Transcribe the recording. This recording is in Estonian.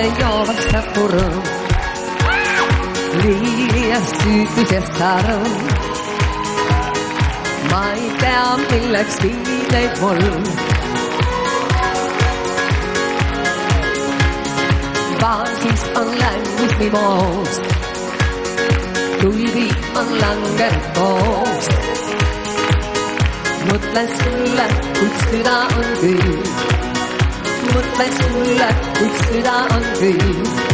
joovad sa purm. Liias süütuses sarm. Ma ei tea, milleks viineid mul. Baasis on läinud nii moost. Tuivi on langenud koost. Mõtlen sulle, kuid süda on külm. Mõtlen sulle, kuid süda on külm.